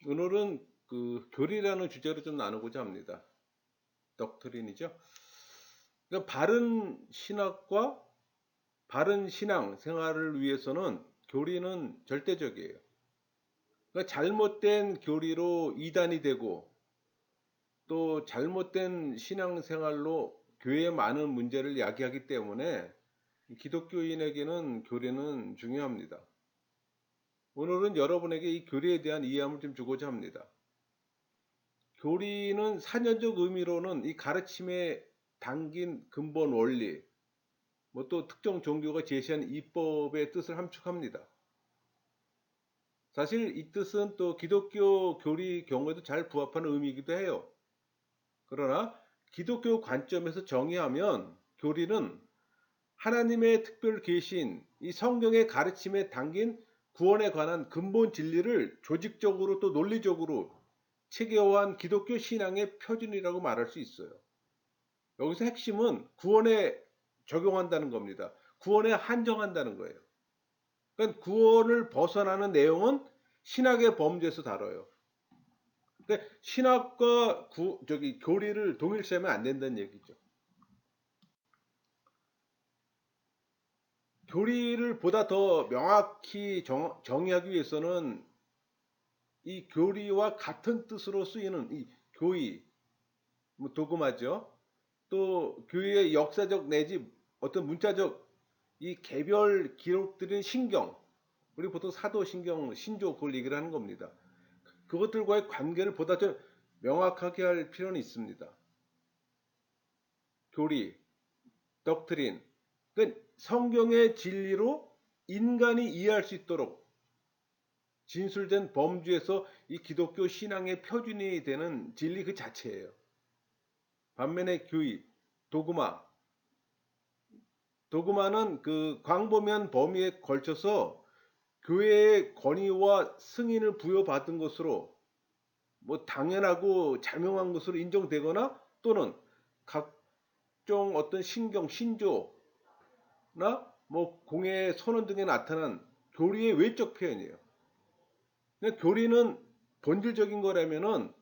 오늘은 그 교리라는 주제로 좀 나누고자 합니다. 덕트린이죠. 그러니까 바른 신학과 바른 신앙 생활을 위해서는 교리는 절대적이에요. 그러니까 잘못된 교리로 이단이 되고 또 잘못된 신앙 생활로 교회에 많은 문제를 야기하기 때문에 기독교인에게는 교리는 중요합니다. 오늘은 여러분에게 이 교리에 대한 이해함을 좀 주고자 합니다. 교리는 사전적 의미로는 이 가르침에 담긴 근본 원리, 뭐 또 특정 종교가 제시한 이법의 뜻을 함축합니다. 사실 이 뜻은 또 기독교 교리 경우에도 잘 부합하는 의미이기도 해요. 그러나 기독교 관점에서 정의하면 교리는 하나님의 특별 계신 이 성경의 가르침에 담긴 구원에 관한 근본 진리를 조직적으로 또 논리적으로 체계화한 기독교 신앙의 표준이라고 말할 수 있어요. 여기서 핵심은 구원에 적용한다는 겁니다. 구원에 한정한다는 거예요. 그러니까 구원을 벗어나는 내용은 신학의 범주에서 다뤄요. 그러니까 신학과 교리를 동일시하면 안 된다는 얘기죠. 교리를 보다 더 명확히 정의하기 위해서는 이 교리와 같은 뜻으로 쓰이는 이 교의, 뭐 도구마죠. 또 교회의 역사적 내지 어떤 문자적 이 개별 기록들인 신경, 우리 보통 사도신경, 신조 그걸 얘기를 하는 겁니다. 그것들과의 관계를 보다 좀 명확하게 할 필요는 있습니다. 교리, 덕트린, 그러니까 성경의 진리로 인간이 이해할 수 있도록 진술된 범주에서 이 기독교 신앙의 표준이 되는 진리 그 자체예요. 반면에 교의, 도그마, 도그마는 그 광범위한 범위에 걸쳐서 교회의 권위와 승인을 부여받은 것으로 뭐 당연하고 자명한 것으로 인정되거나 또는 각종 어떤 신경, 신조나 뭐 공예 선언 등에 나타난 교리의 외적 표현이에요. 그러니까 교리는 본질적인 거라면은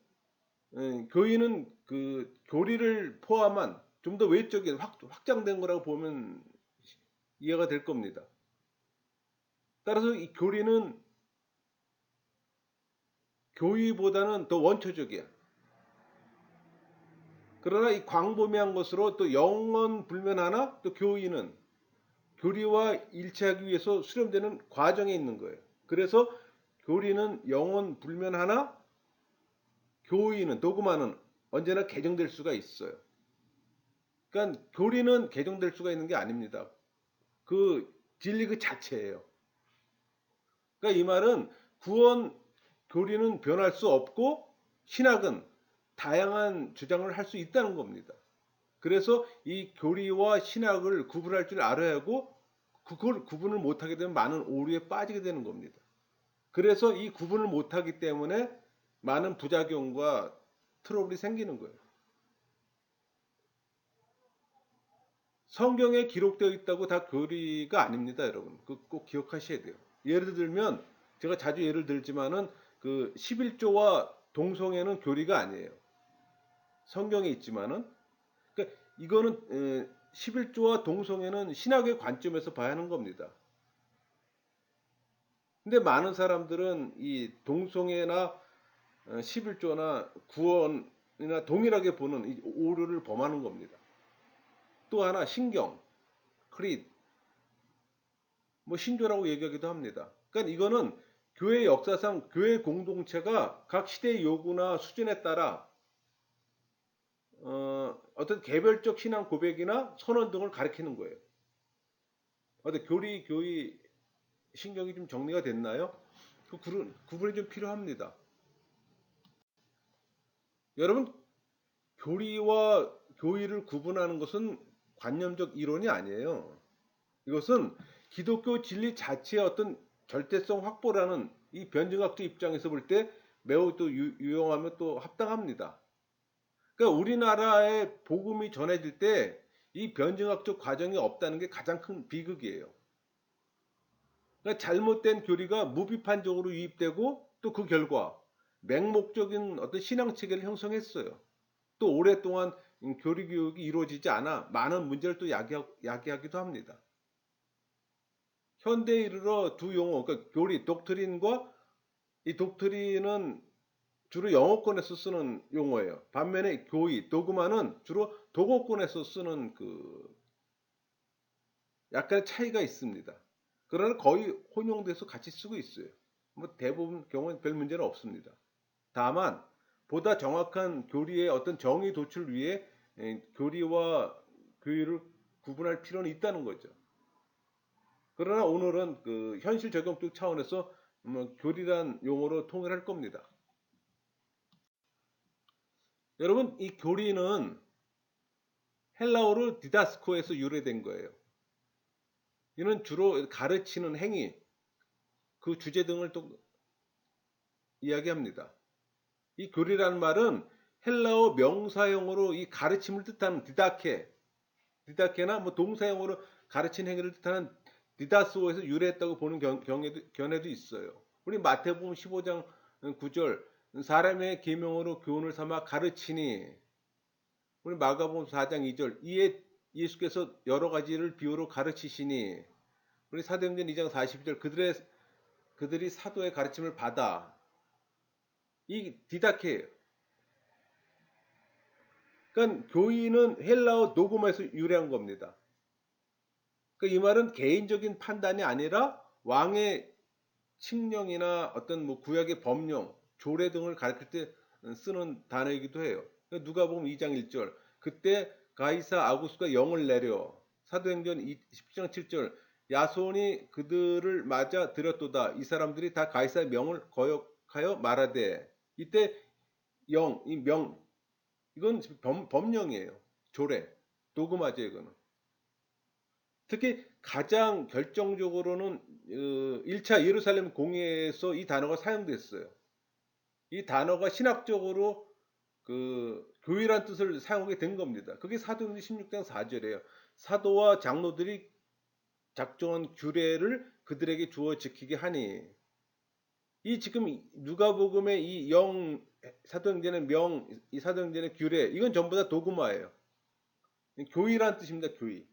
교리는 그 교리를 포함한 좀 더 외적인 확장된 거라고 보면 이해가 될 겁니다. 따라서 이 교리는 교의보다는 더 원초적이야. 그러나 이 광범위한 것으로 또 영원 불면하나 또 교의는 교리와 일치하기 위해서 수렴되는 과정에 있는 거예요. 그래서 교리는 영원 불면하나 교의는 도구마는 언제나 개정될 수가 있어요. 그러니까 교리는 개정될 수가 있는 게 아닙니다. 그 진리 그 자체예요. 그러니까 이 말은 구원 교리는 변할 수 없고 신학은 다양한 주장을 할 수 있다는 겁니다. 그래서 이 교리와 신학을 구분할 줄 알아야 하고 그걸 구분을 못하게 되면 많은 오류에 빠지게 되는 겁니다. 그래서 이 구분을 못하기 때문에 많은 부작용과 트러블이 생기는 거예요. 성경에 기록되어 있다고 다 교리가 아닙니다, 여러분. 꼭 기억하셔야 돼요. 예를 들면 제가 자주 예를 들지만은 그 11조와 동성애는 교리가 아니에요. 성경에 있지만은 그러니까 이거는 11조와 동성애는 신학의 관점에서 봐야 하는 겁니다. 근데 많은 사람들은 이 동성애나 11조나 구원이나 동일하게 보는 이 오류를 범하는 겁니다. 또 하나 신경, 크릿, 뭐 신조라고 얘기하기도 합니다. 그러니까 이거는 교회 역사상 교회 공동체가 각 시대의 요구나 수준에 따라 어떤 개별적 신앙 고백이나 선언 등을 가리키는 거예요. 어떤 교리, 교의, 신경이 좀 정리가 됐나요? 그 구분이 좀 필요합니다. 여러분, 교리와 교의를 구분하는 것은 관념적 이론이 아니에요. 이것은 기독교 진리 자체의 어떤 절대성 확보라는 이 변증학적 입장에서 볼 때 매우 또 유용하며 또 합당합니다. 그러니까 우리나라에 복음이 전해질 때 이 변증학적 과정이 없다는 게 가장 큰 비극이에요. 그러니까 잘못된 교리가 무비판적으로 유입되고 또 그 결과 맹목적인 어떤 신앙 체계를 형성했어요. 또 오랫동안 교리 교육이 이루어지지 않아 많은 문제를 또 야기하기도 합니다. 현대에 이르러 두 용어, 그러니까 교리, 독트린과 이 독트린은 주로 영어권에서 쓰는 용어예요. 반면에 교의, 도그마는 주로 도고권에서 쓰는 약간의 차이가 있습니다. 그러나 거의 혼용돼서 같이 쓰고 있어요. 뭐 대부분 경우는 별 문제는 없습니다. 다만 보다 정확한 교리의 어떤 정의 도출을 위해 교리와 교의를 구분할 필요는 있다는 거죠. 그러나 오늘은 현실 적용적 차원에서 교리란 용어로 통일할 겁니다. 여러분, 이 교리는 헬라어로 디다스코에서 유래된 거예요. 이는 주로 가르치는 행위, 그 주제 등을 또 이야기합니다. 이 교리라는 말은 헬라어 명사형으로 이 가르침을 뜻하는 디다케나 뭐 동사형으로 가르치는 행위를 뜻하는 디다스오에서 유래했다고 보는 견해도 있어요. 우리 마태복음 15장 9절 사람의 계명으로 교훈을 삼아 가르치니, 우리 마가복음 4장 2절 이에 예수께서 여러 가지를 비유로 가르치시니, 우리 사도행전 2장 42절 그들이 사도의 가르침을 받아. 이 디다케예요. 그러니까 교의는 헬라어 도그마에서 유래한 겁니다. 그러니까 이 말은 개인적인 판단이 아니라 왕의 칙령이나 어떤 뭐 구약의 법령, 조례 등을 가르칠 때 쓰는 단어이기도 해요. 그러니까 누가복음 2장 1절 그때 가이사 아구스가 영을 내려. 사도행전 17장 7절 야손이 그들을 맞아 들였도다. 이 사람들이 다 가이사의 명을 거역하여 말하되. 이때 이 명, 이건 법령이에요. 조례, 도그마죠 이거는. 특히 가장 결정적으로는 1차 예루살렘 공회에서 이 단어가 사용됐어요. 이 단어가 신학적으로 교회란 뜻을 사용하게 된 겁니다. 그게 사도행전 16장 4절이에요. 사도와 장로들이 작정한 규례를 그들에게 주어 지키게 하니. 이 지금 누가복음의 사도행전의 이 사도행전의 규례, 이건 전부 다 도그마예요. 교의란 뜻입니다. 교의.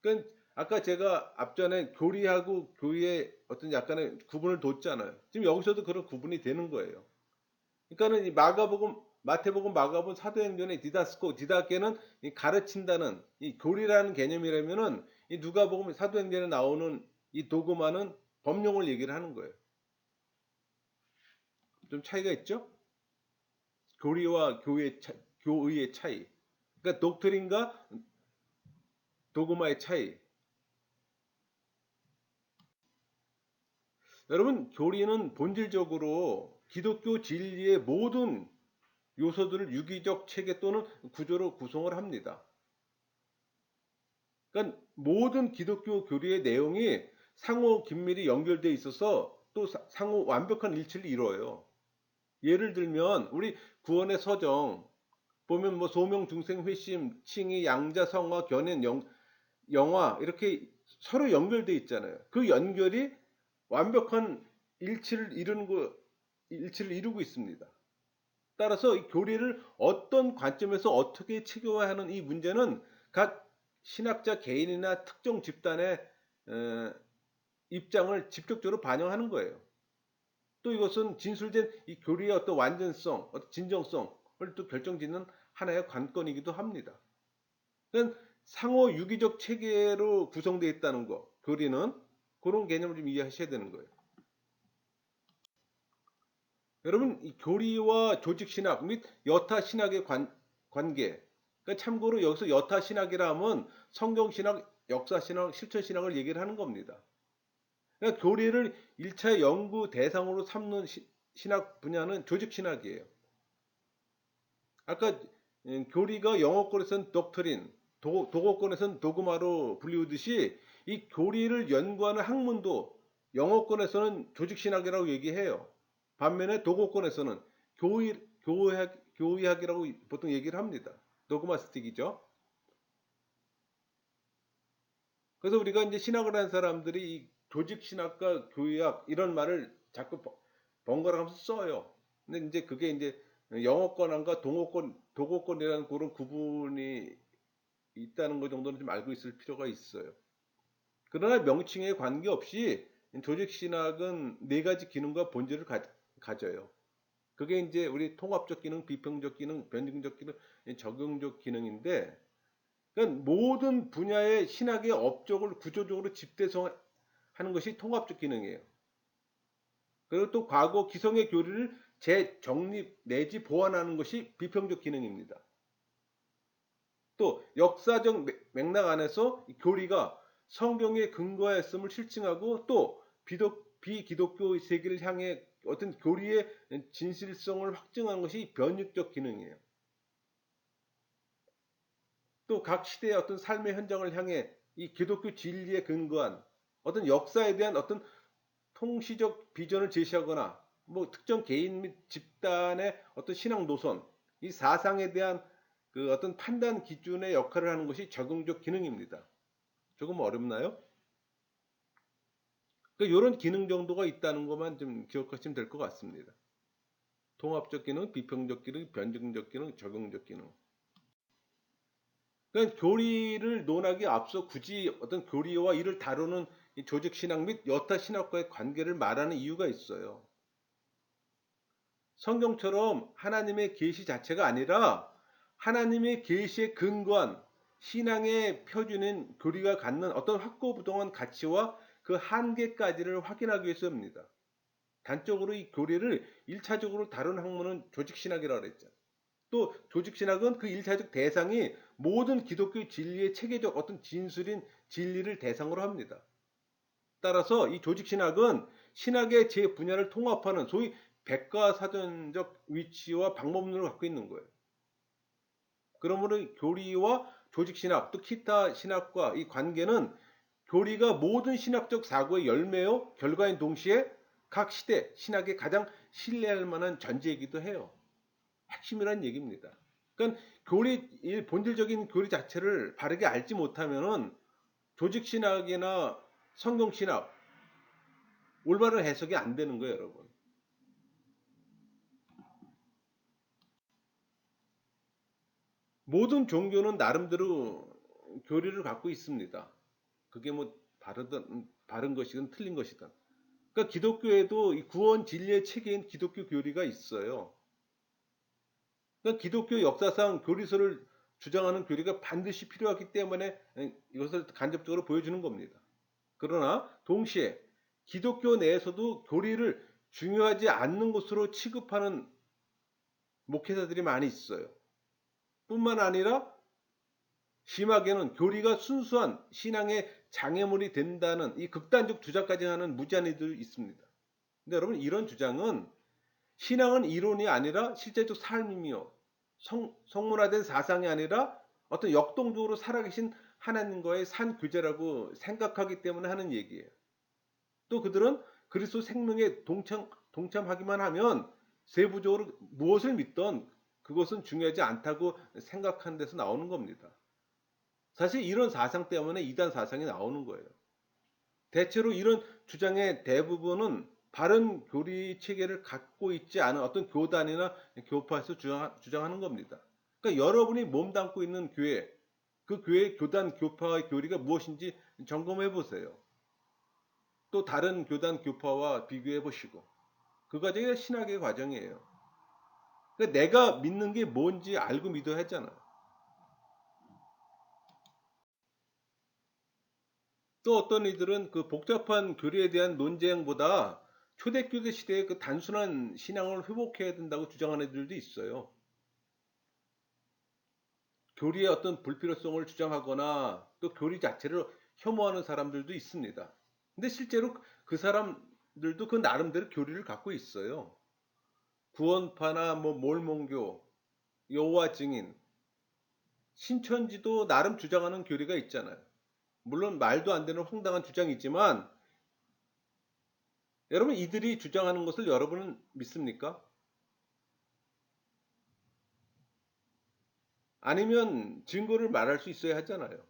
그러니까 아까 제가 앞전에 교리하고 교의의 어떤 약간의 구분을 뒀잖아요. 지금 여기서도 그런 구분이 되는 거예요. 그러니까는 이 마태복음, 마가복음, 사도행전의 디다케는 가르친다는 이 교리라는 개념이라면은 이 누가복음, 사도행전에 나오는 이 도그마는 법령을 얘기를 하는 거예요. 좀 차이가 있죠? 교리와 교의의 차이. 그러니까 독트린과 도그마의 차이. 여러분, 교리는 본질적으로 기독교 진리의 모든 요소들을 유기적 체계 또는 구조로 구성을 합니다. 그러니까 모든 기독교 교리의 내용이 상호 긴밀히 연결되어 있어서 또 상호 완벽한 일치를 이루어요. 예를 들면 우리 구원의 서정 보면 뭐 소명, 중생, 회심, 칭의, 양자, 성화, 견해, 영화 이렇게 서로 연결되어 있잖아요. 그 연결이 완벽한 일치를 이루고 있습니다. 따라서 이 교리를 어떤 관점에서 어떻게 체계화하는 이 문제는 각 신학자 개인이나 특정 집단의 입장을 직접적으로 반영하는 거예요. 또 이것은 진술된 이 교리의 어떤 완전성, 어떤 진정성을 또 결정짓는 하나의 관건이기도 합니다. 그러니까 상호 유기적 체계로 구성되어 있다는 거, 교리는 그런 개념을 좀 이해하셔야 되는 거예요. 여러분, 이 교리와 조직 신학 및 여타 신학의 관계. 그러니까 참고로 여기서 여타 신학이라 하면 성경 신학, 역사 신학, 실천 신학을 얘기를 하는 겁니다. 그러니까 교리를 1차 연구 대상으로 삼는 신학 분야는 조직 신학이에요. 아까 교리가 영어권에서는 doctrine, 도어권에서는 도그마로 불리우듯이 이 교리를 연구하는 학문도 영어권에서는 조직 신학이라고 얘기해요. 반면에 도고권에서는 교의학이라고 보통 얘기를 합니다. 도그마스틱이죠. 그래서 우리가 이제 신학을 하는 사람들이 이 조직 신학과 교의학 이런 말을 자꾸 번갈아 가면서 써요. 근데 이제 그게 이제 영어권과 도어권이라는 그런 구분이 있다는 것 정도는 좀 알고 있을 필요가 있어요. 그러나 명칭에 관계없이 조직 신학은 네 가지 기능과 본질을 가져요. 그게 이제 우리 통합적 기능, 비평적 기능, 변증적 기능, 적용적 기능인데, 그러니까 모든 분야의 신학의 업적을 구조적으로 집대성하는 것이 통합적 기능이에요. 그리고 또 과거 기성의 교리를 재정립 내지 보완하는 것이 비평적 기능입니다. 또 역사적 맥락 안에서 교리가 성경에 근거했음을 실증하고 또 비기독교 세계를 향해 어떤 교리의 진실성을 확증하는 것이 변육적 기능이에요. 또 각 시대의 어떤 삶의 현장을 향해 이 기독교 진리에 근거한 어떤 역사에 대한 어떤 통시적 비전을 제시하거나 뭐 특정 개인 및 집단의 어떤 신앙 노선, 이 사상에 대한 그 어떤 판단 기준의 역할을 하는 것이 적용적 기능입니다. 조금 어렵나요? 그러니까 이런 기능 정도가 있다는 것만 좀 기억하시면 될 것 같습니다. 통합적 기능, 비평적 기능, 변증적 기능, 적용적 기능. 그러니까 교리를 논하기 앞서 굳이 어떤 교리와 이를 다루는 조직 신학 및 여타 신학과의 관계를 말하는 이유가 있어요. 성경처럼 하나님의 계시 자체가 아니라 하나님의 계시에 근거한 신앙의 표준인 교리가 갖는 어떤 확고부동한 가치와 그 한계까지를 확인하기 위해서입니다. 단적으로 이 교리를 1차적으로 다룬 학문은 조직신학이라고 그랬죠. 또 조직신학은 그 1차적 대상이 모든 기독교 진리의 체계적 어떤 진술인 진리를 대상으로 합니다. 따라서 이 조직신학은 신학의 제 분야를 통합하는 소위 백과사전적 위치와 방법론을 갖고 있는 거예요. 그러므로 교리와 조직신학 또 기타 신학과 이 관계는 교리가 모든 신학적 사고의 열매요 결과인 동시에 각 시대 신학의 가장 신뢰할 만한 전제이기도 해요. 핵심이란 얘기입니다. 그러니까 본질적인 교리 자체를 바르게 알지 못하면은 조직신학이나 성경신학 올바른 해석이 안 되는 거예요, 여러분. 모든 종교는 나름대로 교리를 갖고 있습니다. 그게 뭐 바른 것이든 틀린 것이든. 그러니까 기독교에도 이 구원 진리의 체계인 기독교 교리가 있어요. 그러니까 기독교 역사상 교리서를 주장하는 교리가 반드시 필요하기 때문에 이것을 간접적으로 보여주는 겁니다. 그러나 동시에 기독교 내에서도 교리를 중요하지 않는 것으로 취급하는 목회자들이 많이 있어요. 뿐만 아니라 심하게는 교리가 순수한 신앙의 장애물이 된다는 이 극단적 주장까지 하는 무지한 이들이 있습니다. 근데 여러분 이런 주장은 신앙은 이론이 아니라 실제적 삶이며 성문화된 사상이 아니라 어떤 역동적으로 살아계신 하나님과의 산 교제라고 생각하기 때문에 하는 얘기예요. 또 그들은 그리스도 생명에 동참하기만 하면 세부적으로 무엇을 믿던 그것은 중요하지 않다고 생각하는 데서 나오는 겁니다. 사실 이런 사상 때문에 이단 사상이 나오는 거예요. 대체로 이런 주장의 대부분은 바른 교리 체계를 갖고 있지 않은 어떤 교단이나 교파에서 주장하는 겁니다. 그러니까 여러분이 몸담고 있는 교회, 그 교회의 교단, 교파의 교리가 무엇인지 점검해 보세요. 또 다른 교단, 교파와 비교해 보시고. 그 과정이 신학의 과정이에요. 그러니까 내가 믿는 게 뭔지 알고 믿어야 하잖아요. 또 어떤 이들은 그 복잡한 교리에 대한 논쟁보다 초대교회 시대의 그 단순한 신앙을 회복해야 된다고 주장하는 이들도 있어요. 교리의 어떤 불필요성을 주장하거나 또 교리 자체를 혐오하는 사람들도 있습니다. 근데 실제로 그 사람들도 그 나름대로 교리를 갖고 있어요. 구원파나 뭐 몰몬교, 여호와 증인, 신천지도 나름 주장하는 교리가 있잖아요. 물론 말도 안 되는 황당한 주장이지만 여러분 이들이 주장하는 것을 여러분은 믿습니까? 아니면 증거를 말할 수 있어야 하잖아요.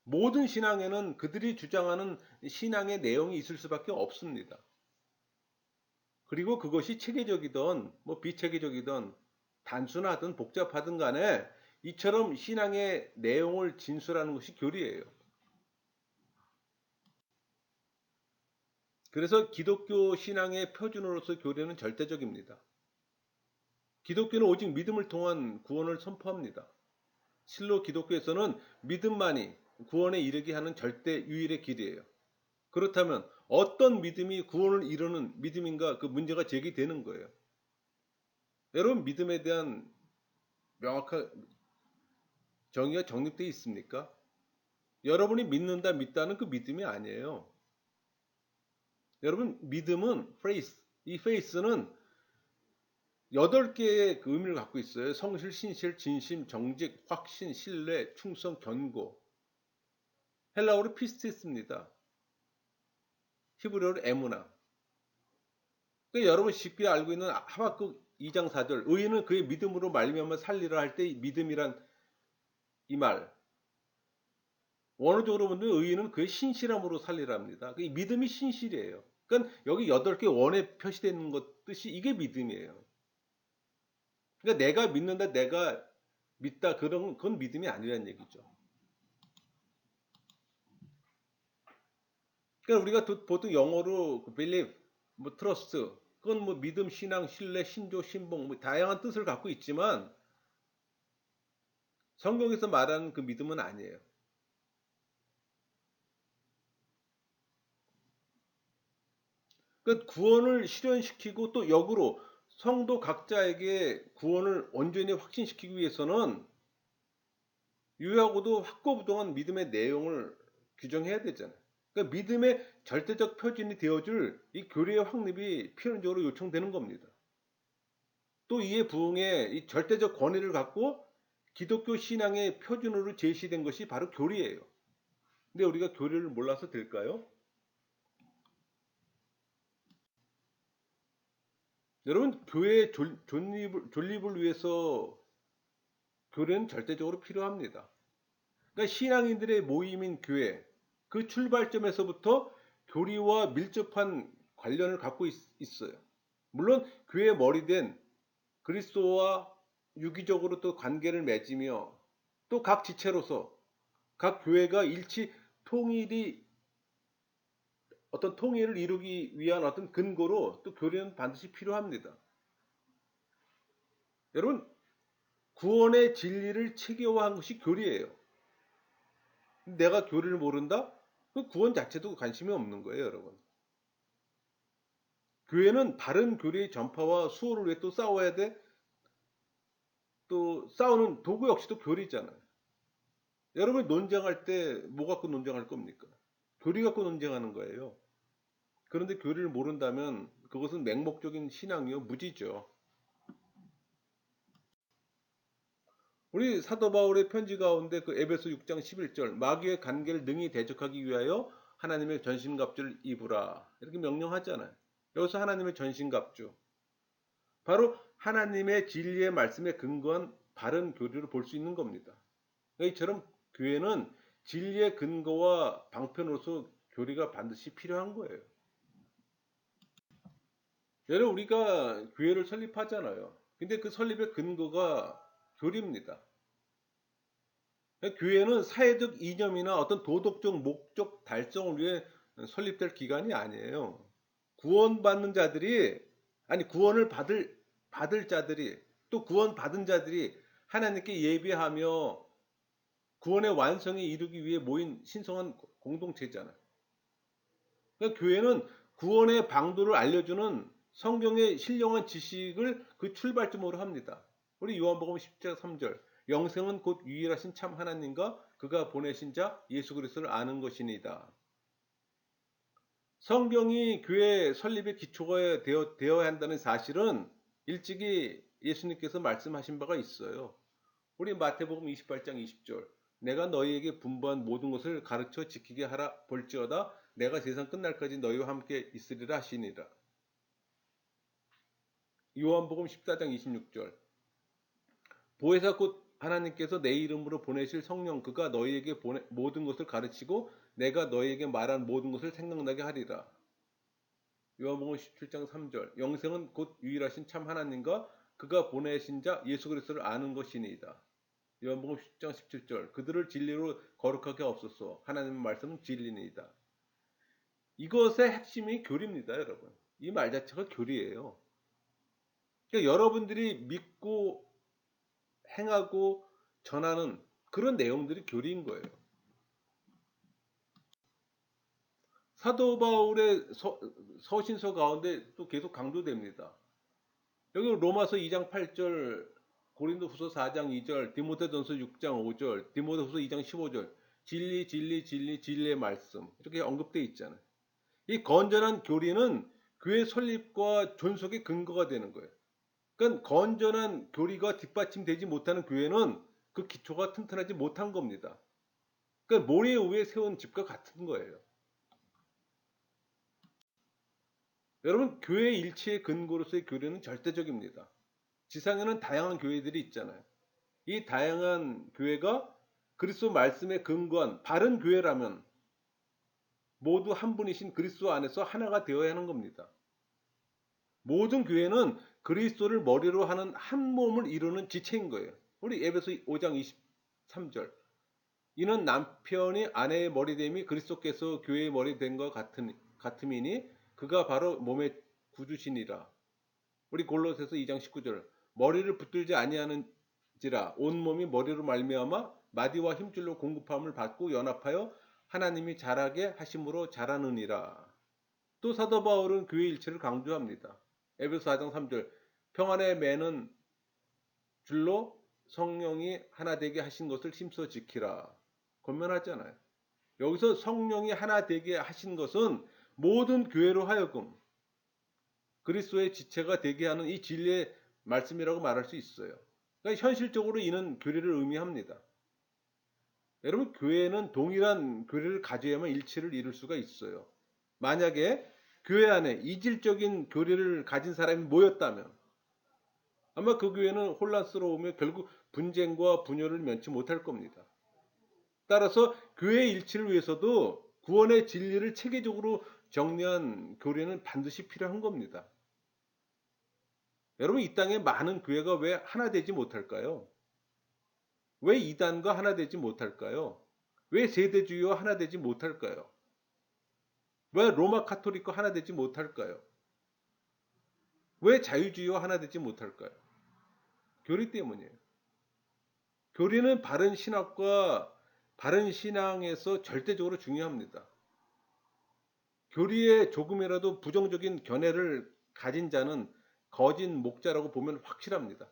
모든 신앙에는 그들이 주장하는 신앙의 내용이 있을 수밖에 없습니다. 그리고 그것이 체계적이든 뭐 비체계적이든 단순하든 복잡하든 간에 이처럼 신앙의 내용을 진술하는 것이 교리예요. 그래서 기독교 신앙의 표준으로서 교리는 절대적입니다. 기독교는 오직 믿음을 통한 구원을 선포합니다. 실로 기독교에서는 믿음만이 구원에 이르게 하는 절대 유일의 길이에요. 그렇다면 어떤 믿음이 구원을 이루는 믿음인가, 그 문제가 제기되는 거예요. 여러분, 믿음에 대한 명확한 정의가 정립되어 있습니까? 여러분이 믿는다, 믿다는 그 믿음이 아니에요. 여러분, 믿음은 faith, 이 faith는 8개의 그 의미를 갖고 있어요. 성실, 신실, 진심, 정직, 확신, 신뢰, 충성, 견고. 헬라어로 피스티스입니다. 히브리어로 에무나. 그러니까 여러분 쉽게 알고 있는 하박국 2장 4절, 의인은 그의 믿음으로 말미암아 살리라 할 때 믿음이란 이 말, 원어적으로 보면 의인은 그의 신실함으로 살리라 합니다. 그 믿음이 신실이에요. 그러니까 여기 8개 원에 표시되어 있는 것 뜻이 이게 믿음이에요. 그러니까 내가 믿는다, 내가 믿다, 그건 믿음이 아니라는 얘기죠. 그러니까 우리가 보통 영어로 believe, 뭐 trust, 그건 뭐 믿음, 신앙, 신뢰, 신조, 신봉, 뭐 다양한 뜻을 갖고 있지만 성경에서 말하는 그 믿음은 아니에요. 그러니까 구원을 실현시키고 또 역으로 성도 각자에게 구원을 온전히 확신시키기 위해서는 유효하고도 확고부동한 믿음의 내용을 규정해야 되잖아요. 그러니까 믿음의 절대적 표준이 되어줄 이 교리의 확립이 필연적으로 요청되는 겁니다. 또 이에 부응해 이 절대적 권위를 갖고 기독교 신앙의 표준으로 제시된 것이 바로 교리예요. 근데 우리가 교리를 몰라서 될까요? 여러분, 교회의 존립을 위해서 교리는 절대적으로 필요합니다. 그러니까 신앙인들의 모임인 교회, 그 출발점에서부터 교리와 밀접한 관련을 갖고 있어요. 물론 교회의 머리된 그리스도와 유기적으로 또 관계를 맺으며 또 각 지체로서 각 교회가 통일이 어떤 통일을 이루기 위한 어떤 근거로 또 교리는 반드시 필요합니다. 여러분, 구원의 진리를 체계화한 것이 교리예요. 내가 교리를 모른다? 그 구원 자체도 관심이 없는 거예요, 여러분. 교회는 바른 교리의 전파와 수호를 위해 또 싸워야 돼. 또 싸우는 도구 역시도 교리잖아요. 여러분이 논쟁할 때 뭐 갖고 논쟁할 겁니까? 교리 갖고 논쟁하는 거예요. 그런데 교리를 모른다면 그것은 맹목적인 신앙이요, 무지죠. 우리 사도 바울의 편지 가운데 그 에베소 6장 11절, 마귀의 관계를 능히 대적하기 위하여 하나님의 전신갑주를 입으라, 이렇게 명령하잖아요. 여기서 하나님의 전신갑주, 바로 하나님의 진리의 말씀에 근거한 바른 교리를 볼 수 있는 겁니다. 이처럼 교회는 진리의 근거와 방편으로서 교리가 반드시 필요한 거예요. 여러분, 우리가 교회를 설립하잖아요. 근데 그 설립의 근거가 교리입니다. 교회는 사회적 이념이나 어떤 도덕적 목적 달성을 위해 설립될 기관이 아니에요. 구원받는 자들이, 아니, 받을 자들이, 또 구원받은 자들이 하나님께 예배하며 구원의 완성에 이르기 위해 모인 신성한 공동체잖아요. 그러니까 교회는 구원의 방도를 알려주는 성경의 신령한 지식을 그 출발점으로 합니다. 우리 요한복음 10장 3절, 영생은 곧 유일하신 참 하나님과 그가 보내신 자 예수 그리스도를 아는 것이니이다. 성경이 교회 설립의 기초가 되어야 한다는 사실은 일찍이 예수님께서 말씀하신 바가 있어요. 우리 마태복음 28장 20절, 내가 너희에게 분부한 모든 것을 가르쳐 지키게 하라 볼지어다 내가 세상 끝날까지 너희와 함께 있으리라 하시니라. 요한복음 14장 26절, 보혜사 곧 하나님께서 내 이름으로 보내실 성령 그가 너희에게 모든 것을 가르치고 내가 너희에게 말한 모든 것을 생각나게 하리라. 요한복음 17장 3절. 영생은 곧 유일하신 참 하나님과 그가 보내신 자 예수 그리스도를 아는 것이니이다. 요한복음 10장 17절. 그들을 진리로 거룩하게 하옵소서. 하나님의 말씀은 진리니이다. 이것의 핵심이 교리입니다, 여러분. 이 말 자체가 교리예요. 그러니까 여러분들이 믿고 행하고 전하는 그런 내용들이 교리인 거예요. 사도 바울의 서신서 가운데 또 계속 강조됩니다. 여기 로마서 2장 8절, 고린도후서 4장 2절, 디모데전서 6장 5절, 디모데후서 2장 15절, 진리, 진리, 진리, 진리의 말씀 이렇게 언급되어 있잖아요. 이 건전한 교리는 교회 설립과 존속의 근거가 되는 거예요. 그러니까 건전한 교리가 뒷받침되지 못하는 교회는 그 기초가 튼튼하지 못한 겁니다. 그러니까 모래 위에 세운 집과 같은 거예요. 여러분, 교회 일치의 근거로서의 교리는 절대적입니다. 지상에는 다양한 교회들이 있잖아요. 이 다양한 교회가 그리스도 말씀에 근거한 바른 교회라면 모두 한 분이신 그리스도 안에서 하나가 되어야 하는 겁니다. 모든 교회는 그리스도를 머리로 하는 한 몸을 이루는 지체인 거예요. 우리 에베소 5장 23절. 이는 남편이 아내의 머리됨이 그리스도께서 교회의 머리된 것 같음이니 그가 바로 몸의 구주시니라. 우리 골로새서 2장 19절. 머리를 붙들지 아니하는지라 온 몸이 머리로 말미암아 마디와 힘줄로 공급함을 받고 연합하여 하나님이 자라게 하심으로 자라느니라. 또 사도 바울은 교회 일체를 강조합니다. 에베소 4장 3절. 평안의 매는 줄로 성령이 하나 되게 하신 것을 힘써 지키라. 권면하잖아요. 여기서 성령이 하나 되게 하신 것은 모든 교회로 하여금 그리스도의 지체가 되게 하는 이 진리의 말씀이라고 말할 수 있어요. 그러니까 현실적으로 이는 교리를 의미합니다. 여러분, 교회는 동일한 교리를 가져야만 일치를 이룰 수가 있어요. 만약에 교회 안에 이질적인 교리를 가진 사람이 모였다면 아마 그 교회는 혼란스러우며 결국 분쟁과 분열을 면치 못할 겁니다. 따라서 교회의 일치를 위해서도 구원의 진리를 체계적으로 정리한 교리는 반드시 필요한 겁니다. 여러분, 이 땅에 많은 교회가 왜 하나 되지 못할까요? 왜 이단과 하나 되지 못할까요? 왜 세대주의와 하나 되지 못할까요? 왜 로마 카톨릭과 하나 되지 못할까요? 왜 자유주의와 하나 되지 못할까요? 교리 때문이에요. 교리는 바른 신학과 바른 신앙에서 절대적으로 중요합니다. 교리에 조금이라도 부정적인 견해를 가진 자는 거짓 목자라고 보면 확실합니다.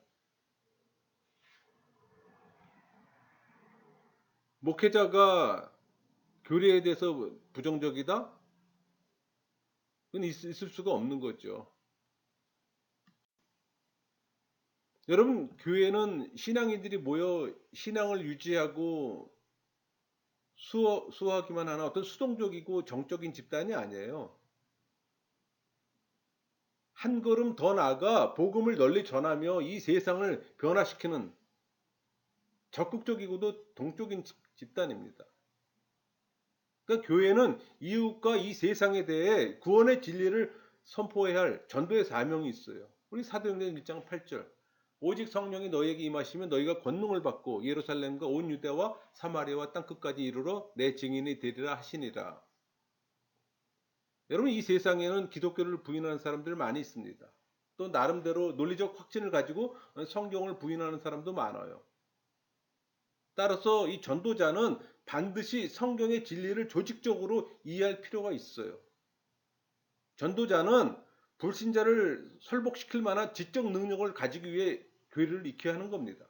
목회자가 교리에 대해서 부정적이다? 그건 있을 수가 없는 거죠. 여러분, 교회는 신앙인들이 모여 신앙을 유지하고 수호하기만 하는 어떤 수동적이고 정적인 집단이 아니에요. 한 걸음 더 나아가 복음을 널리 전하며 이 세상을 변화시키는 적극적이고도 동적인 집단입니다. 그러니까 교회는 이웃과 이 세상에 대해 구원의 진리를 선포해야 할 전도의 사명이 있어요. 우리 사도행전 1장 8절. 오직 성령이 너희에게 임하시면 너희가 권능을 받고 예루살렘과 온 유대와 사마리아와 땅끝까지 이르러 내 증인이 되리라 하시니라. 여러분, 이 세상에는 기독교를 부인하는 사람들 많이 있습니다. 또 나름대로 논리적 확신을 가지고 성경을 부인하는 사람도 많아요. 따라서 이 전도자는 반드시 성경의 진리를 조직적으로 이해할 필요가 있어요. 전도자는 불신자를 설복시킬 만한 지적 능력을 가지기 위해 교회를 익혀야 하는 겁니다.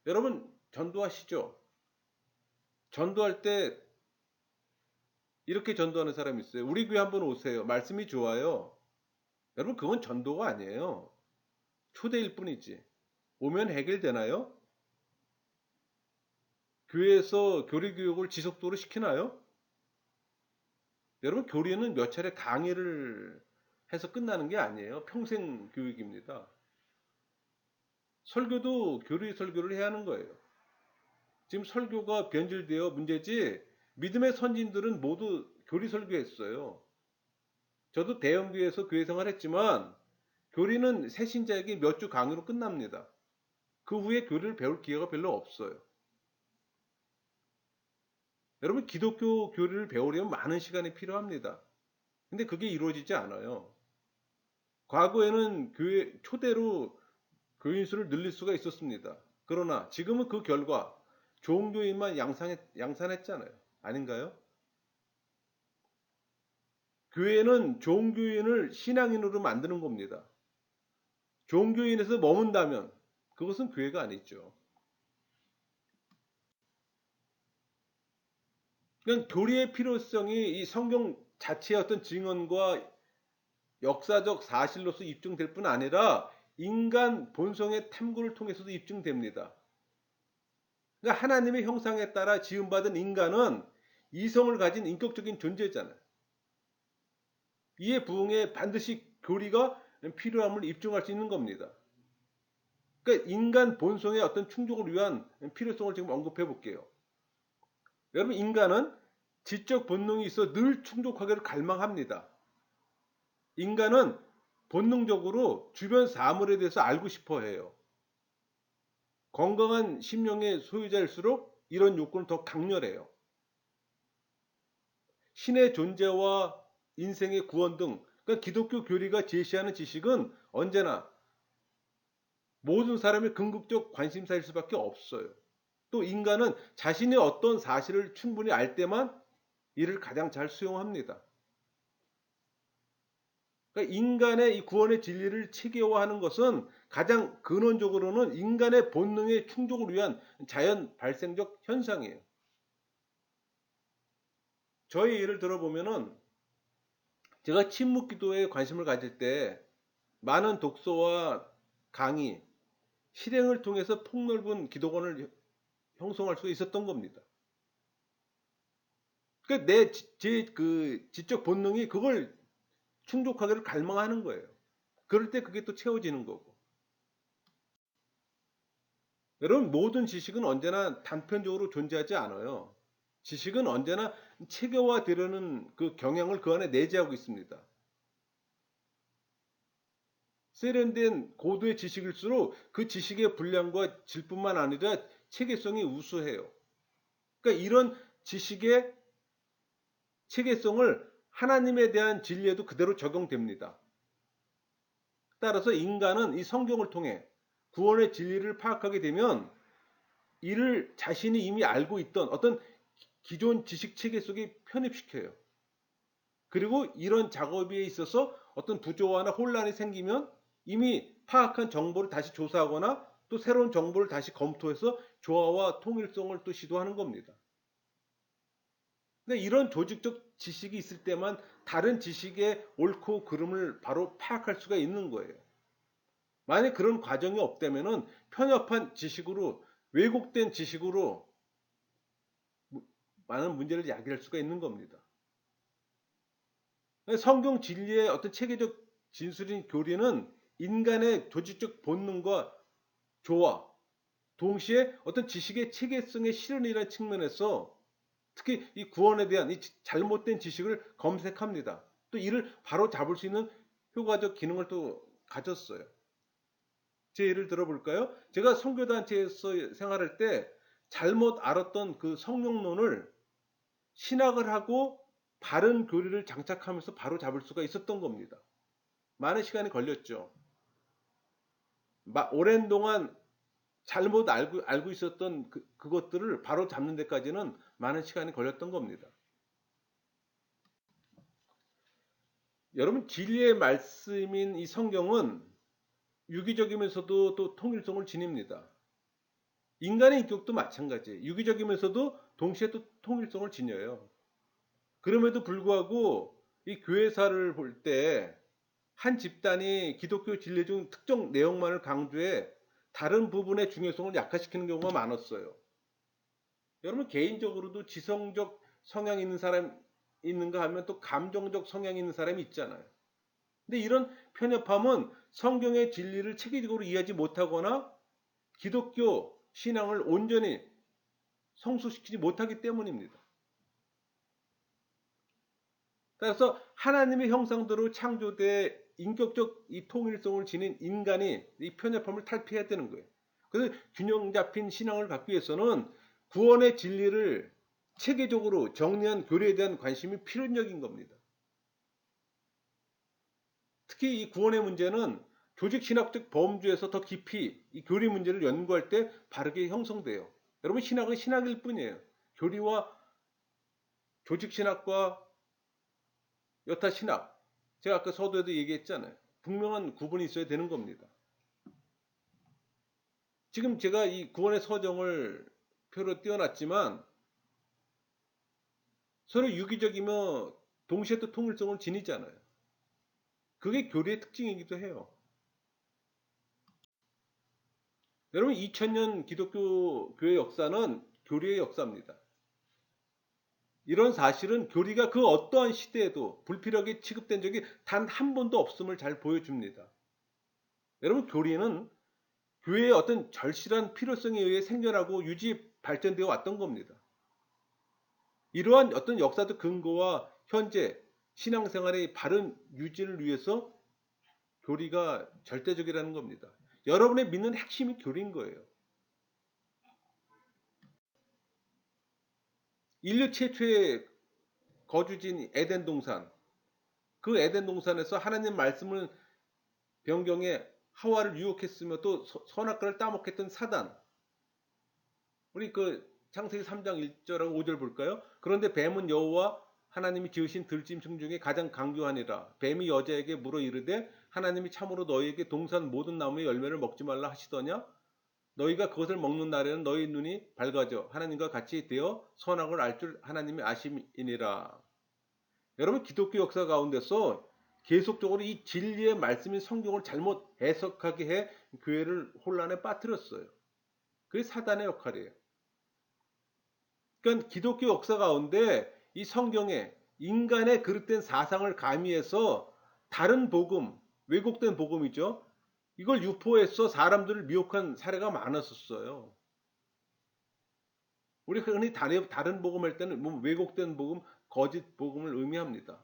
여러분, 전도하시죠? 전도할 때 이렇게 전도하는 사람이 있어요. 우리 교회 한번 오세요. 말씀이 좋아요. 여러분, 그건 전도가 아니에요. 초대일 뿐이지. 오면 해결되나요? 교회에서 교리 교육을 지속적으로 시키나요? 여러분, 교리는 몇 차례 강의를 해서 끝나는 게 아니에요. 평생 교육입니다. 설교도 교리 설교를 해야 하는 거예요. 지금 설교가 변질되어 문제지 믿음의 선진들은 모두 교리 설교했어요. 저도 대형교회에서 교회 생활했지만 교리는 새신자에게 몇 주 강의로 끝납니다. 그 후에 교리를 배울 기회가 별로 없어요. 여러분, 기독교 교리를 배우려면 많은 시간이 필요합니다. 근데 그게 이루어지지 않아요. 과거에는 교회 초대로 교인 수를 늘릴 수가 있었습니다. 그러나 지금은 그 결과 좋은 교인만 양산했잖아요. 아닌가요? 교회는 좋은 교인을 신앙인으로 만드는 겁니다. 좋은 교인에서 머문다면 그것은 교회가 아니죠. 그러니까 교리의 필요성이 이 성경 자체의 어떤 증언과 역사적 사실로서 입증될 뿐 아니라 인간 본성의 탐구를 통해서도 입증됩니다. 그러니까 하나님의 형상에 따라 지음받은 인간은 이성을 가진 인격적인 존재잖아요. 이에 부응해 반드시 교리가 필요함을 입증할 수 있는 겁니다. 그러니까 인간 본성의 어떤 충족을 위한 필요성을 지금 언급해 볼게요. 여러분, 인간은 지적 본능이 있어 늘 충족하기를 갈망합니다. 인간은 본능적으로 주변 사물에 대해서 알고 싶어 해요. 건강한 심령의 소유자일수록 이런 욕구는 더 강렬해요. 신의 존재와 인생의 구원 등, 그러니까 기독교 교리가 제시하는 지식은 언제나 모든 사람의 궁극적 관심사일 수밖에 없어요. 또 인간은 자신의 어떤 사실을 충분히 알 때만 이를 가장 잘 수용합니다. 그러니까 인간의 이 구원의 진리를 체계화하는 것은 가장 근원적으로는 인간의 본능의 충족을 위한 자연 발생적 현상이에요. 저희 예를 들어보면은 제가 침묵 기도에 관심을 가질 때 많은 독서와 강의, 실행을 통해서 폭넓은 기도관을 형성할 수 있었던 겁니다. 그러니까 제 지적 본능이 그걸 충족하기를 갈망하는 거예요. 그럴 때 그게 또 채워지는 거고. 여러분, 모든 지식은 언제나 단편적으로 존재하지 않아요. 지식은 언제나 체계화되려는 그 경향을 그 안에 내재하고 있습니다. 세련된 고도의 지식일수록 그 지식의 분량과 질뿐만 아니라 체계성이 우수해요. 그러니까 이런 지식의 체계성을 하나님에 대한 진리에도 그대로 적용됩니다. 따라서 인간은 이 성경을 통해 구원의 진리를 파악하게 되면 이를 자신이 이미 알고 있던 어떤 기존 지식 체계 속에 편입시켜요. 그리고 이런 작업에 있어서 어떤 부조화나 혼란이 생기면 이미 파악한 정보를 다시 조사하거나 또 새로운 정보를 다시 검토해서 조화와 통일성을 또 시도하는 겁니다. 근데 이런 조직적 지식이 있을 때만 다른 지식의 옳고 그름을 바로 파악할 수가 있는 거예요. 만약 그런 과정이 없다면 편협한 지식으로, 왜곡된 지식으로 많은 문제를 야기할 수가 있는 겁니다. 성경 진리의 어떤 체계적 진술인 교리는 인간의 조직적 본능과 조화, 동시에 어떤 지식의 체계성의 실현이라는 측면에서 특히 이 구원에 대한 이 잘못된 지식을 검색합니다. 또 이를 바로 잡을 수 있는 효과적 기능을 또 가졌어요. 제 예를 들어볼까요? 제가 선교단체에서 생활할 때 잘못 알았던 그 성령론을 신학을 하고 바른 교리를 장착하면서 바로 잡을 수가 있었던 겁니다. 많은 시간이 걸렸죠. 오랜 동안 잘못 알고 있었던 그것들을 바로 잡는 데까지는 많은 시간이 걸렸던 겁니다. 여러분, 진리의 말씀인 이 성경은 유기적이면서도 또 통일성을 지닙니다. 인간의 인격도 마찬가지예요. 유기적이면서도 동시에 또 통일성을 지녀요. 그럼에도 불구하고 이 교회사를 볼 때 한 집단이 기독교 진리 중 특정 내용만을 강조해 다른 부분의 중요성을 약화시키는 경우가 많았어요. 여러분, 개인적으로도 지성적 성향이 있는 사람 있는가 하면 또 감정적 성향이 있는 사람이 있잖아요. 근데 이런 편협함은 성경의 진리를 체계적으로 이해하지 못하거나 기독교 신앙을 온전히 성숙시키지 못하기 때문입니다. 따라서 하나님의 형상대로 창조돼 인격적 이 통일성을 지닌 인간이 이 편협함을 탈피해야 되는 거예요. 그래서 균형 잡힌 신앙을 갖기 위해서는 구원의 진리를 체계적으로 정리한 교리에 대한 관심이 필연적인 겁니다. 특히 이 구원의 문제는 조직 신학적 범주에서 더 깊이 이 교리 문제를 연구할 때 바르게 형성돼요. 여러분 신학은 신학일 뿐이에요. 교리와 조직 신학과 여타 신학, 제가 아까 서두에도 얘기했잖아요. 분명한 구분이 있어야 되는 겁니다. 지금 제가 이 구원의 서정을 표로 띄워놨지만 서로 유기적이며 동시에 또 통일성을 지니잖아요. 그게 교리의 특징이기도 해요. 여러분 2000년 기독교 교회 역사는 교리의 역사입니다. 이런 사실은 교리가 그 어떠한 시대에도 불필요하게 취급된 적이 단 한 번도 없음을 잘 보여줍니다. 여러분 교리는 교회의 어떤 절실한 필요성에 의해 생겨나고 유지 발전되어 왔던 겁니다. 이러한 어떤 역사적 근거와 현재 신앙생활의 바른 유지를 위해서 교리가 절대적이라는 겁니다. 여러분의 믿는 핵심이 교리인 거예요. 인류 최초의 거주지인 에덴 동산, 그 에덴 동산에서 하나님 말씀을 변경해 하와를 유혹했으며 또 선악과를 따먹했던 사단. 우리 그 창세기 3장 1절하고 5절 볼까요? 그런데 뱀은 여호와 하나님이 지으신 들짐승 중에 가장 강교하니라. 뱀이 여자에게 물어 이르되 하나님이 참으로 너희에게 동산 모든 나무의 열매를 먹지 말라 하시더냐? 너희가 그것을 먹는 날에는 너희 눈이 밝아져 하나님과 같이 되어 선악을 알 줄 하나님이 아심이니라. 여러분 기독교 역사 가운데서 계속적으로 이 진리의 말씀인 성경을 잘못 해석하게 해 교회를 혼란에 빠뜨렸어요. 그게 사단의 역할이에요. 그러니까 기독교 역사 가운데 이 성경에 인간의 그릇된 사상을 가미해서 다른 복음, 왜곡된 복음이죠. 이걸 유포해서 사람들을 미혹한 사례가 많았었어요. 우리가 흔히 다른 복음 할 때는 뭐 왜곡된 복음, 거짓 복음을 의미합니다.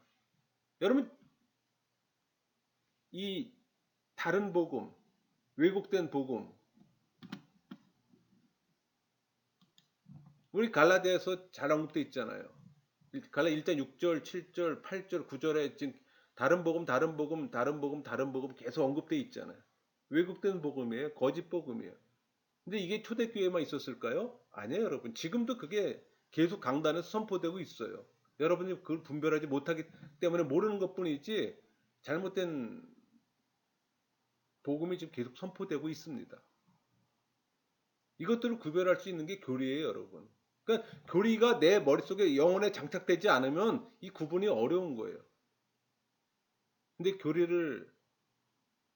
여러분 이 다른 복음, 왜곡된 복음, 우리 갈라디아에서 잘 언급되어 있잖아요. 갈라 1장 6절, 7절, 8절, 9절에 지금 다른 복음, 다른 복음, 다른 복음, 다른 복음 계속 언급되어 있잖아요. 왜곡된 복음이에요. 거짓 복음이에요. 근데 이게 초대교회만 있었을까요? 아니에요, 여러분. 지금도 그게 계속 강단에서 선포되고 있어요. 여러분이 그걸 분별하지 못하기 때문에 모르는 것뿐이지 잘못된 복음이 지금 계속 선포되고 있습니다. 이것들을 구별할 수 있는 게 교리예요, 여러분. 그러니까 교리가 내 머릿속에 영혼에 장착되지 않으면 이 구분이 어려운 거예요. 근데 교리를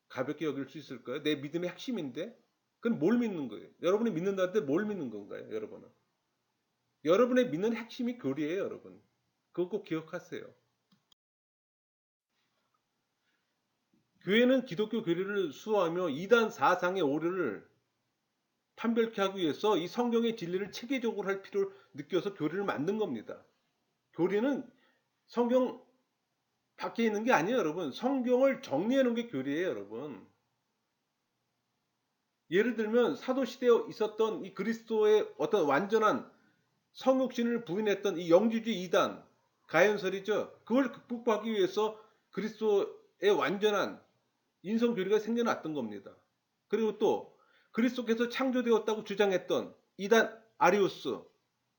가볍게 여길 수 있을까요? 내 믿음의 핵심인데? 그건 뭘 믿는 거예요? 여러분이 믿는다는데 뭘 믿는 건가요, 여러분은? 여러분의 믿는 핵심이 교리예요, 여러분. 그거 꼭 기억하세요. 교회는 기독교 교리를 수호하며 이단 사상의 오류를 판별케 하기 위해서 이 성경의 진리를 체계적으로 할 필요를 느껴서 교리를 만든 겁니다. 교리는 성경 밖에 있는 게 아니에요, 여러분. 성경을 정리해 놓은 게 교리예요, 여러분. 예를 들면 사도시대에 있었던 이 그리스도의 어떤 완전한 성육신을 부인했던 이 영지주의 이단, 가연설이죠. 그걸 극복하기 위해서 그리스도의 완전한 인성교리가 생겨났던 겁니다. 그리고 또 그리스도께서 창조되었다고 주장했던 이단 아리우스,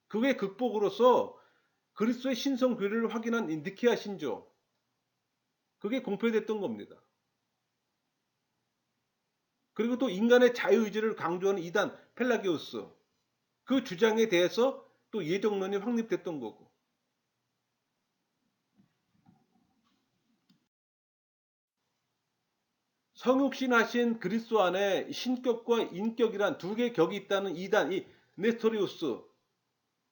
그의 극복으로서 그리스도의 신성교리를 확인한 이 니케아 신조, 그게 공표됐던 겁니다. 그리고 또 인간의 자유의지를 강조하는 이단 펠라기우스, 그 주장에 대해서 또 예정론이 확립됐던 거고. 성육신하신 그리스도 안에 신격과 인격이란 두 개의 격이 있다는 이단, 이 네스토리우스,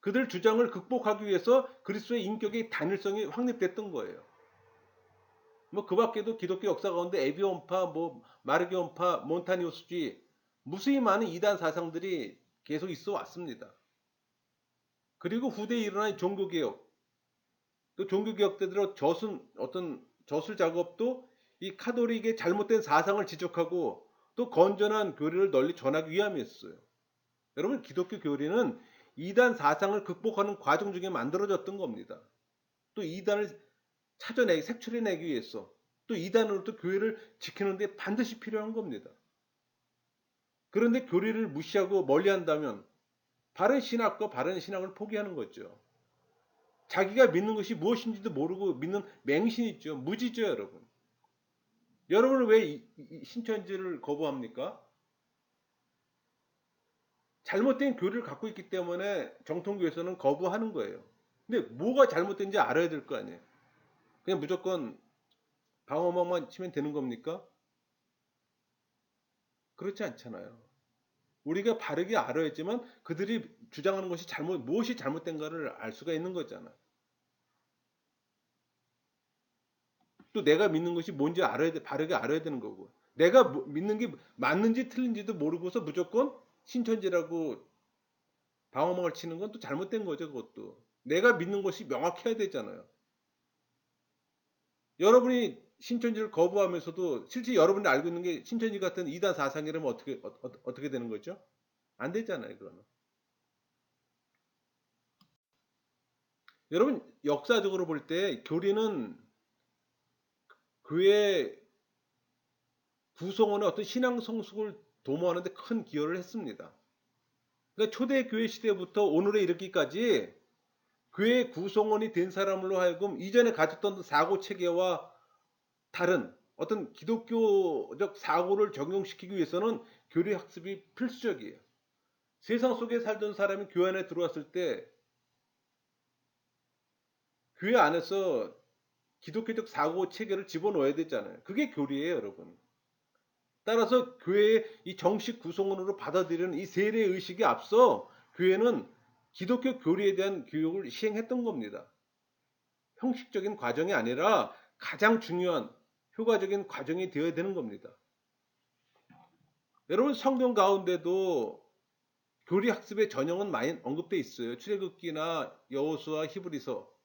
그들 주장을 극복하기 위해서 그리스도의 인격의 단일성이 확립됐던 거예요. 뭐 그 밖에도 기독교 역사 가운데 에비온파, 뭐 마르기온파, 몬타니우스주의, 무수히 많은 이단 사상들이 계속 있어 왔습니다. 그리고 후대에 일어난 종교개혁, 또 종교개혁자들의 어떤 저술 작업도 이 카톨릭의 잘못된 사상을 지적하고 또 건전한 교리를 널리 전하기 위함이었어요. 여러분, 기독교 교리는 이단 사상을 극복하는 과정 중에 만들어졌던 겁니다. 또 이단을 색출해내기 위해서 또 이단으로부터 교회를 지키는 데 반드시 필요한 겁니다. 그런데 교리를 무시하고 멀리한다면 바른 신학과 바른 신앙을 포기하는 거죠. 자기가 믿는 것이 무엇인지도 모르고 믿는 맹신이 있죠. 무지죠, 여러분. 여러분은 왜 신천지를 거부합니까? 잘못된 교리를 갖고 있기 때문에 정통교에서는 거부하는 거예요. 근데 뭐가 잘못된지 알아야 될 거 아니에요. 그냥 무조건 방어막만 치면 되는 겁니까? 그렇지 않잖아요. 우리가 바르게 알아야지만 그들이 주장하는 것이 무엇이 잘못된가를 알 수가 있는 거잖아. 또 내가 믿는 것이 뭔지 바르게 알아야 되는 거고. 내가 믿는 게 맞는지 틀린지도 모르고서 무조건 신천지라고 방어막을 치는 건 또 잘못된 거죠, 그것도. 내가 믿는 것이 명확해야 되잖아요. 여러분이 신천지를 거부하면서도 실제 여러분이 알고 있는 게 신천지 같은 이단 사상이라면 어떻게 되는 거죠? 안 되잖아요, 그거는. 여러분, 역사적으로 볼 때 교리는 교회 구성원의 어떤 신앙 성숙을 도모하는 데 큰 기여를 했습니다. 그러니까 초대교회 시대부터 오늘에 이르기까지 교회 구성원이 된 사람으로 하여금 이전에 가졌던 사고 체계와 다른 어떤 기독교적 사고를 적용시키기 위해서는 교리 학습이 필수적이에요. 세상 속에 살던 사람이 교회 안에 들어왔을 때 교회 안에서 기독교적 사고 체계를 집어넣어야 되잖아요. 그게 교리예요, 여러분. 따라서 교회의 이 정식 구성원으로 받아들이는 이 세례 의식에 앞서 교회는 기독교 교리에 대한 교육을 시행했던 겁니다. 형식적인 과정이 아니라 가장 중요한 효과적인 과정이 되어야 되는 겁니다. 여러분, 성경 가운데도 교리 학습의 전형은 많이 언급되어 있어요. 출애굽기나 여호수아, 히브리서.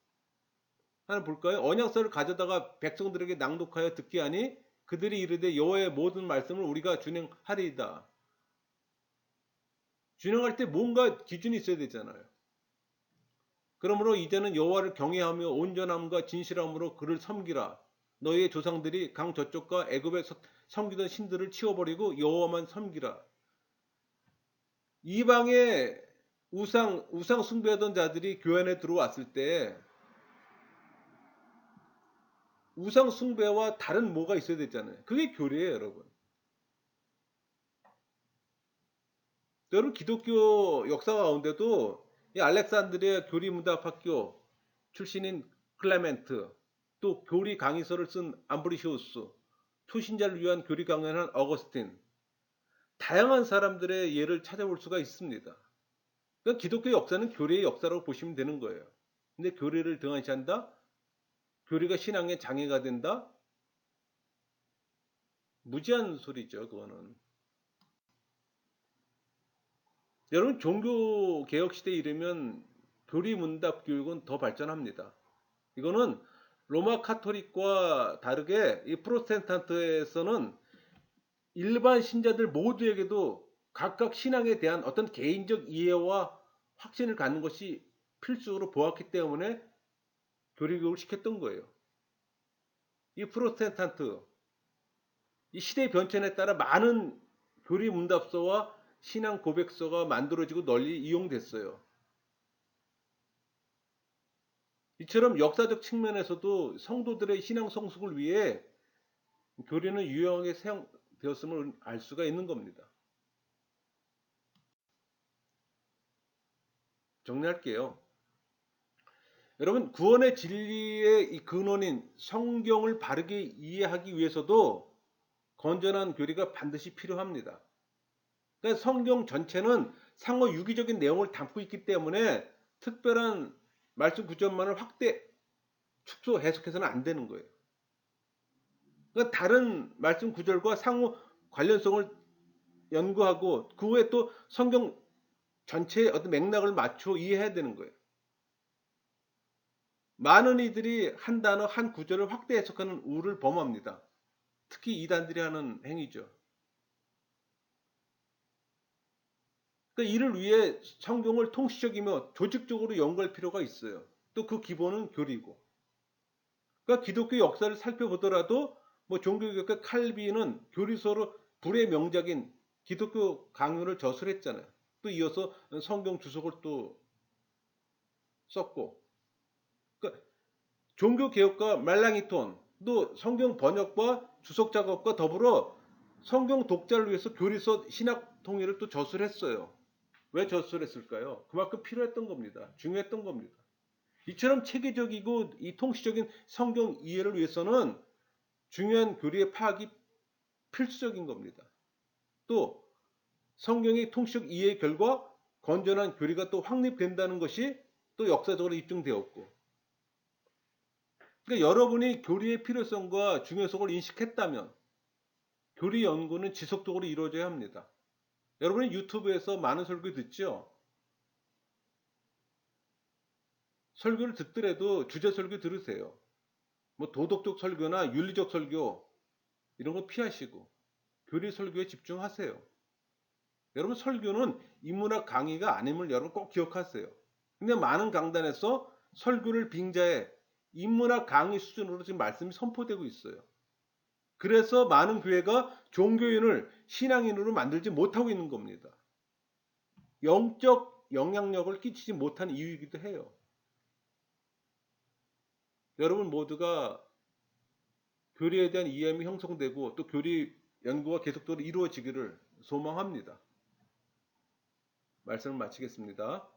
하나 볼까요? 언약서를 가져다가 백성들에게 낭독하여 듣게 하니 그들이 이르되 여호와의 모든 말씀을 우리가 준행하리이다. 준행할 때 뭔가 기준이 있어야 되잖아요. 그러므로 이제는 여호와를 경외하며 온전함과 진실함으로 그를 섬기라. 너희의 조상들이 강 저쪽과 애굽에 섬기던 신들을 치워버리고 여호와만 섬기라. 이방의 우상 숭배하던 자들이 교회 안에 들어왔을 때 우상 숭배와 다른 뭐가 있어야 되잖아요. 그게 교리예요, 여러분. 여러분, 기독교 역사 가운데도 이 알렉산드리아 교리문답학교 출신인 클레멘트, 또 교리 강의서를 쓴 암브리시우스, 초신자를 위한 교리 강연한 어거스틴, 다양한 사람들의 예를 찾아볼 수가 있습니다. 그러니까 기독교 역사는 교리의 역사라고 보시면 되는 거예요. 근데 교리를 등한시한다? 교리가 신앙의 장애가 된다? 무지한 소리죠, 그거는. 여러분, 종교 개혁 시대에 이르면 교리 문답 교육은 더 발전합니다. 이거는 로마 카톨릭과 다르게 이 프로테스탄트에서는 일반 신자들 모두에게도 각각 신앙에 대한 어떤 개인적 이해와 확신을 갖는 것이 필수로 보았기 때문에 교리 교육을 시켰던 거예요. 이 프로테스탄트, 이 시대 변천에 따라 많은 교리 문답서와 신앙 고백서가 만들어지고 널리 이용됐어요. 이처럼 역사적 측면에서도 성도들의 신앙 성숙을 위해 교리는 유용하게 사용되었음을 알 수가 있는 겁니다. 정리할게요. 여러분, 구원의 진리의 이 근원인 성경을 바르게 이해하기 위해서도 건전한 교리가 반드시 필요합니다. 그러니까 성경 전체는 상호 유기적인 내용을 담고 있기 때문에 특별한 말씀 구절만을 확대, 축소, 해석해서는 안 되는 거예요. 그러니까 다른 말씀 구절과 상호 관련성을 연구하고 그 후에 또 성경 전체의 어떤 맥락을 맞춰 이해해야 되는 거예요. 많은 이들이 한 단어, 한 구절을 확대 해석하는 우를 범합니다. 특히 이단들이 하는 행위죠. 그러니까 이를 위해 성경을 통시적이며 조직적으로 연구할 필요가 있어요. 또 그 기본은 교리고. 그러니까 기독교 역사를 살펴보더라도 뭐 종교개혁가 칼빈은 교리서로 불의 명작인 기독교 강요를 저술했잖아요. 또 이어서 성경 주석을 또 썼고. 그러니까 종교개혁가 말랑이톤 또 성경 번역과 주석 작업과 더불어 성경 독자를 위해서 교리서 신학 통일을 또 저술했어요. 왜 저술했을까요? 그만큼 필요했던 겁니다. 중요했던 겁니다. 이처럼 체계적이고 이 통시적인 성경 이해를 위해서는 중요한 교리의 파악이 필수적인 겁니다. 또 성경의 통시적 이해 결과 건전한 교리가 또 확립된다는 것이 또 역사적으로 입증되었고, 그러니까 여러분이 교리의 필요성과 중요성을 인식했다면 교리 연구는 지속적으로 이루어져야 합니다. 여러분이 유튜브에서 많은 설교 듣죠? 설교를 듣더라도 주제 설교 들으세요. 뭐 도덕적 설교나 윤리적 설교 이런 거 피하시고 교리 설교에 집중하세요. 여러분 설교는 인문학 강의가 아님을 여러분 꼭 기억하세요. 근데 많은 강단에서 설교를 빙자해 인문학 강의 수준으로 지금 말씀이 선포되고 있어요. 그래서 많은 교회가 종교인을 신앙인으로 만들지 못하고 있는 겁니다. 영적 영향력을 끼치지 못한 이유이기도 해요. 여러분 모두가 교리에 대한 이해함이 형성되고 또 교리 연구가 계속적으로 이루어지기를 소망합니다. 말씀을 마치겠습니다.